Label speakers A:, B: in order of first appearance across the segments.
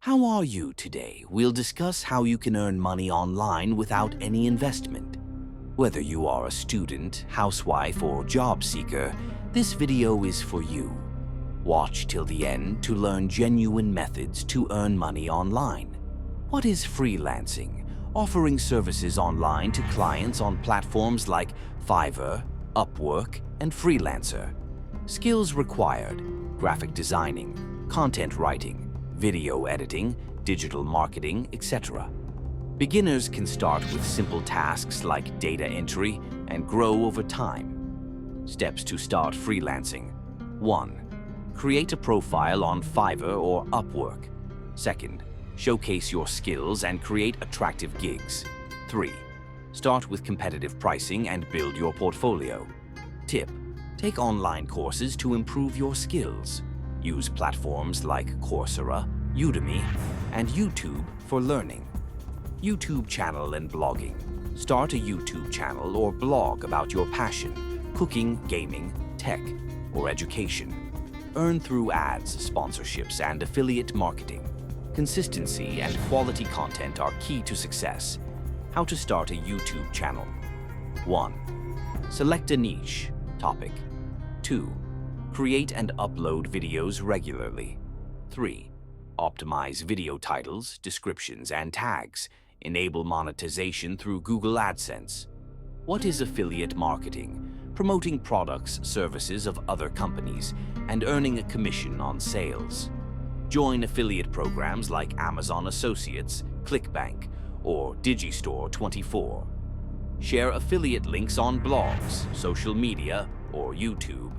A: How are you today? We'll discuss how you can earn money online without any investment. Whether you are a student, housewife, or job seeker, this video is for you. Watch till the end to learn genuine methods to earn money online. What is freelancing? Offering services online to clients on platforms like Fiverr, Upwork, and Freelancer. Skills required: graphic designing, content writing, video editing, digital marketing, etc. Beginners can start with simple tasks like data entry and grow over time. Steps to start freelancing. 1. Create a profile on Fiverr or Upwork. 2. Showcase your skills and create attractive gigs. 3. Start with competitive pricing and build your portfolio. Tip: take online courses to improve your skills. Use platforms like Coursera, Udemy, and YouTube for learning. YouTube channel and blogging. Start a YouTube channel or blog about your passion: cooking, gaming, tech, or education. Earn through ads, sponsorships, and affiliate marketing. Consistency and quality content are key to success. How to start a YouTube channel. 1. Select a niche topic. 2. Create and upload videos regularly. 3. Optimize video titles, descriptions, and tags. Enable monetization through Google AdSense. What is affiliate marketing? Promoting products, services of other companies, and earning a commission on sales. Join affiliate programs like Amazon Associates, ClickBank, or Digistore24. Share affiliate links on blogs, social media, or YouTube.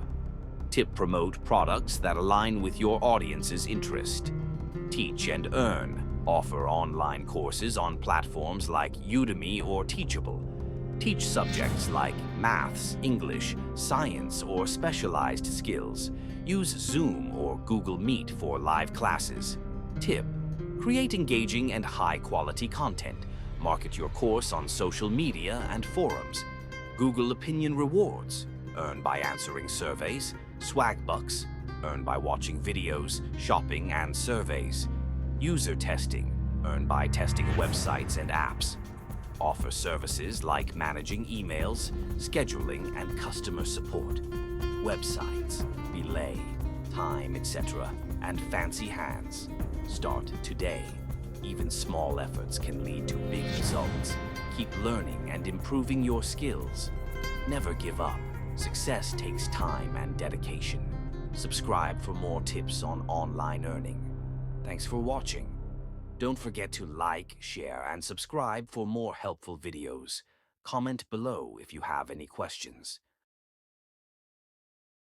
A: Tip: promote products that align with your audience's interest. Teach and earn. Offer online courses on platforms like Udemy or Teachable. Teach subjects like maths, English, science, or specialized skills. Use Zoom or Google Meet for live classes. Tip: create engaging and high-quality content. Market your course on social media and forums. Google Opinion Rewards. Earn by answering surveys. Swag Bucks. Earn by watching videos, shopping, and surveys. User testing. Earn by testing websites and apps. Offer services like managing emails, scheduling, and customer support. Websites, belay, time, etc., and fancy hands. Start today. Even small efforts can lead to big results. Keep learning and improving your skills. Never give up. Success takes time and dedication. Subscribe for more tips on online earning. Thanks for watching. Don't forget to like, share, and subscribe for more helpful videos. Comment below if you have any questions.